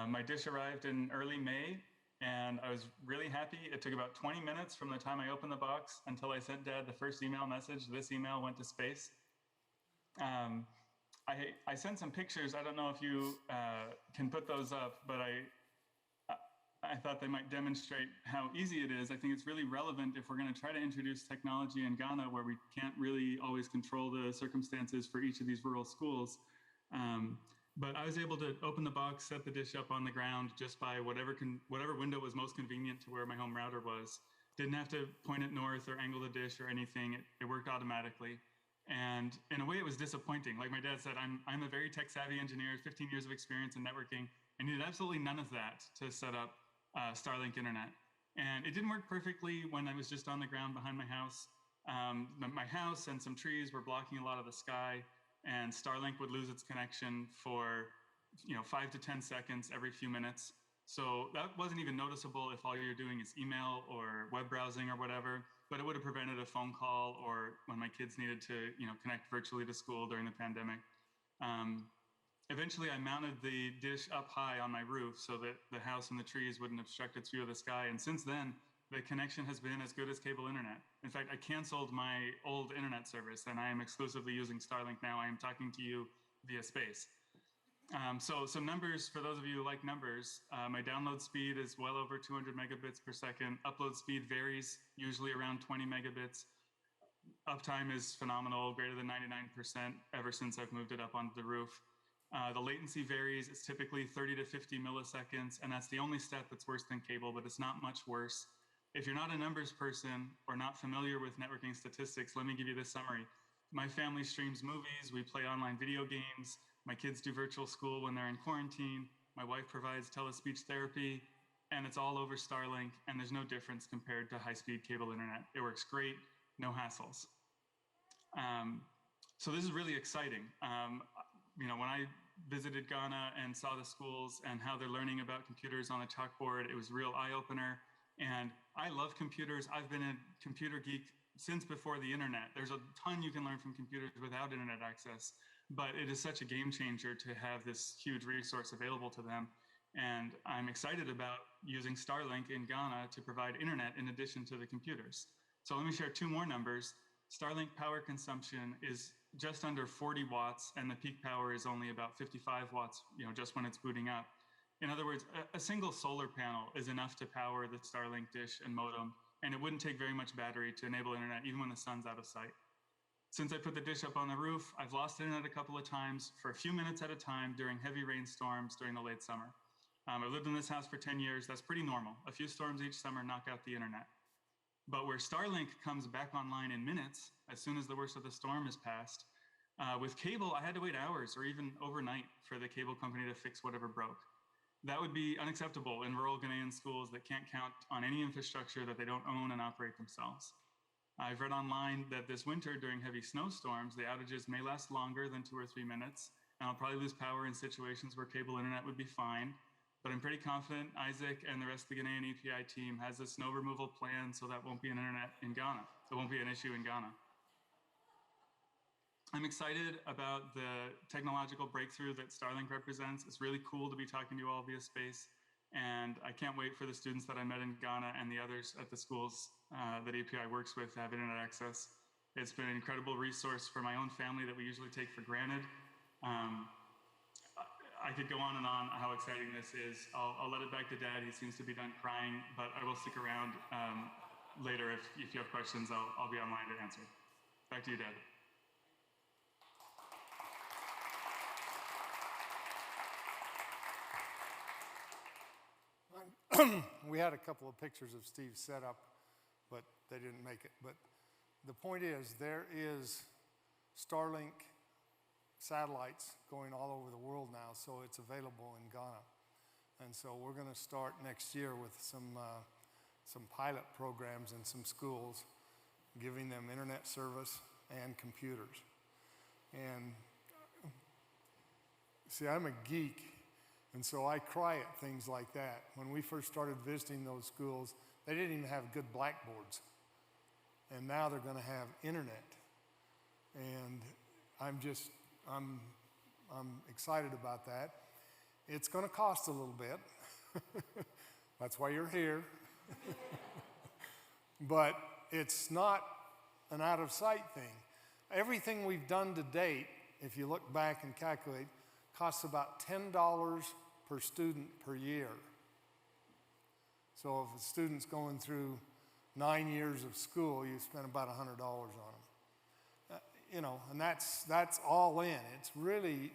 My dish arrived in early May, and I was really happy. It took about 20 minutes from the time I opened the box until I sent Dad the first email message. This email went to space. I sent some pictures. I don't know if you can put those up, but I thought they might demonstrate how easy it is. I think it's really relevant if we're going to try to introduce technology in Ghana where we can't really always control the circumstances for each of these rural schools. But I was able to open the box, set the dish up on the ground just by whatever window was most convenient to where my home router was. Didn't have to point it north or angle the dish or anything. It worked automatically. And in a way, it was disappointing. Like my dad said, I'm a very tech-savvy engineer, 15 years of experience in networking. I needed absolutely none of that to set up Starlink Internet. And it didn't work perfectly when I was just on the ground behind my house. My house and some trees were blocking a lot of the sky, and Starlink would lose its connection for 5 to 10 seconds every few minutes. So that wasn't even noticeable if all you're doing is email or web browsing or whatever, but it would have prevented a phone call or when my kids needed to connect virtually to school during the pandemic. Eventually, I mounted the dish up high on my roof so that the house and the trees wouldn't obstruct its view of the sky. And since then, the connection has been as good as cable internet. In fact, I canceled my old internet service and I am exclusively using Starlink now. I am talking to you via space. So some numbers for those of you who like numbers. My download speed is well over 200 megabits per second. Upload speed varies, usually around 20 megabits. Uptime is phenomenal, greater than 99% ever since I've moved it up onto the roof. The latency varies. It's typically 30 to 50 milliseconds, and that's the only step that's worse than cable, but it's not much worse. If you're not a numbers person or not familiar with networking statistics, let me give you this summary. My family streams movies, we play online video games, my kids do virtual school when they're in quarantine, my wife provides telespeech therapy, and it's all over Starlink, and there's no difference compared to high-speed cable internet. It works great, no hassles. So this is really exciting. When I visited Ghana and saw the schools and how they're learning about computers on a chalkboard, it was a real eye-opener. And I love computers. I've been a computer geek since before the internet. There's a ton you can learn from computers without internet access, but it is such a game changer to have this huge resource available to them. And I'm excited about using Starlink in Ghana to provide internet in addition to the computers. So let me share two more numbers. Starlink power consumption is just under 40 watts, and the peak power is only about 55 watts, just when it's booting up. In other words, a single solar panel is enough to power the Starlink dish and modem, and it wouldn't take very much battery to enable internet even when the sun's out of sight. Since I put the dish up on the roof, I've lost internet a couple of times for a few minutes at a time during heavy rainstorms during the late summer. I've lived in this house for 10 years. That's pretty normal. A few storms each summer knock out the internet. But where Starlink comes back online in minutes, as soon as the worst of the storm is past, with cable, I had to wait hours or even overnight for the cable company to fix whatever broke. That would be unacceptable in rural Ghanaian schools that can't count on any infrastructure that they don't own and operate themselves. I've read online that this winter during heavy snowstorms, the outages may last longer than 2 or 3 minutes, and I'll probably lose power in situations where cable internet would be fine. But I'm pretty confident Isaac and the rest of the Ghanaian EPI team has a snow removal plan, so that won't be an internet in Ghana. It won't be an issue in Ghana. I'm excited about the technological breakthrough that Starlink represents. It's really cool to be talking to you all via space. And I can't wait for the students that I met in Ghana and the others at the schools that API works with to have internet access. It's been an incredible resource for my own family that we usually take for granted. I could go on and on how exciting this is. I'll let it back to Dad. He seems to be done crying, but I will stick around later. If you have questions, I'll be online to answer. Back to you, Dad. We had a couple of pictures of Steve's setup, but they didn't make it. But the point is, there is Starlink satellites going all over the world now, so it's available in Ghana. And so we're going to start next year with some pilot programs in some schools, giving them internet service and computers. And see, I'm a geek. And so I cry at things like that. When we first started visiting those schools, they didn't even have good blackboards. And now they're going to have internet. And I'm excited about that. It's going to cost a little bit. That's why you're here. But it's not an out of sight thing. Everything we've done to date, if you look back and calculate, costs about $10 per student per year. So if a student's going through 9 years of school, you spend about $100 on them. And that's all in. It's really,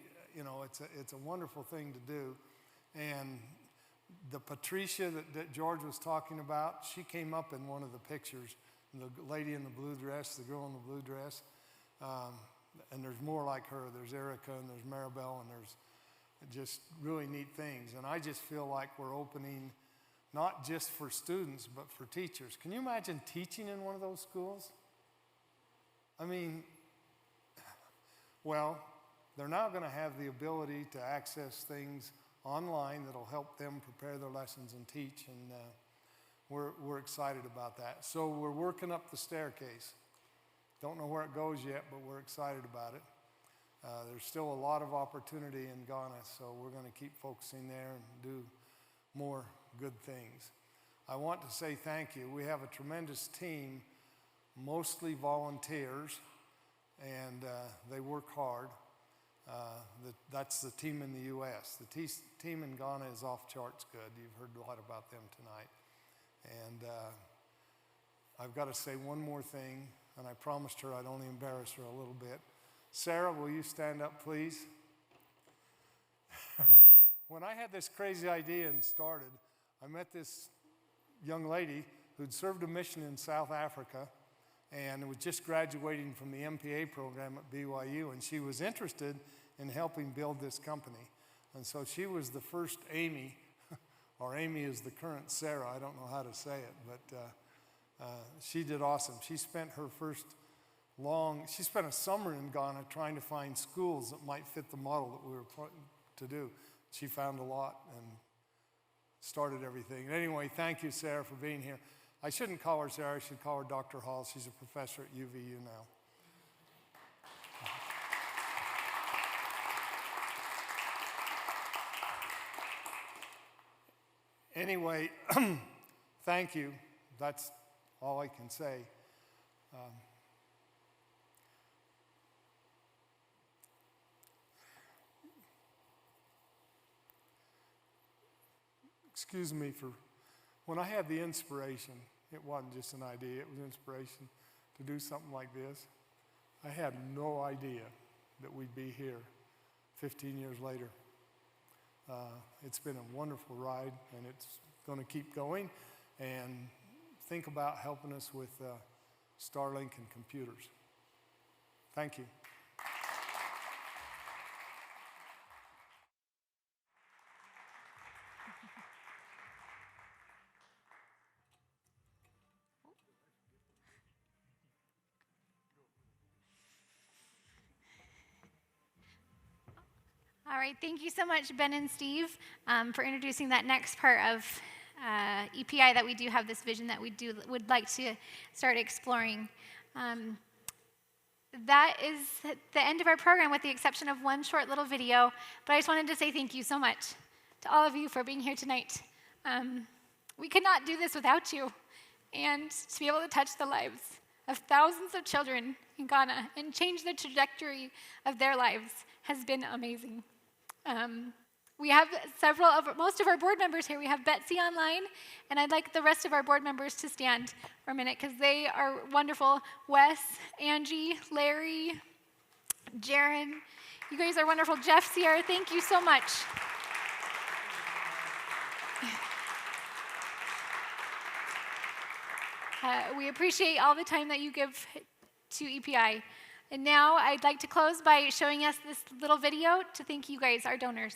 it's a wonderful thing to do. And the Patricia that George was talking about, she came up in one of the pictures, the lady in the blue dress, the girl in the blue dress. And there's more like her. There's Erica and there's Maribel, and there's just really neat things. And I just feel like we're opening not just for students, but for teachers. Can you imagine teaching in one of those schools? I mean, well, they're now going to have the ability to access things online that'll help them prepare their lessons and teach, and we're excited about that. So we're working up the staircase. Don't know where it goes yet, but we're excited about it. There's still a lot of opportunity in Ghana, so we're going to keep focusing there and do more good things. I want to say thank you. We have a tremendous team, mostly volunteers, and they work hard. That's the team in the U.S. The team in Ghana is off charts good. You've heard a lot about them tonight. And I've got to say one more thing, and I promised her I'd only embarrass her a little bit. Sarah, will you stand up, please? When I had this crazy idea and started, I met this young lady who'd served a mission in South Africa, and was just graduating from the MPA program at BYU, and she was interested in helping build this company. And so she was the first Amy, or Amy is the current Sarah, I don't know how to say it, but she did awesome. She spent a summer in Ghana trying to find schools that might fit the model that we were put to do. She found a lot and started everything. And anyway, thank you, Sarah, for being here. I shouldn't call her Sarah, I should call her Dr. Hall. She's a professor at UVU now. Anyway, thank you. That's all I can say. Excuse me for, when I had the inspiration, it wasn't just an idea, it was inspiration to do something like this. I had no idea that we'd be here 15 years later. It's been a wonderful ride, and it's going to keep going. And think about helping us with Starlink and computers. Thank you. All right, thank you so much, Ben and Steve, for introducing that next part of EPI, that we do have this vision that we would like to start exploring. That is the end of our program, with the exception of one short little video, but I just wanted to say thank you so much to all of you for being here tonight. We could not do this without you, and to be able to touch the lives of thousands of children in Ghana and change the trajectory of their lives has been amazing. We have most of our board members here. We have Betsy online, and I'd like the rest of our board members to stand for a minute because they are wonderful. Wes, Angie, Larry, Jaron, you guys are wonderful. Jeff, Sierra, thank you so much. We appreciate all the time that you give to EPI. And now I'd like to close by showing us this little video to thank you guys, our donors.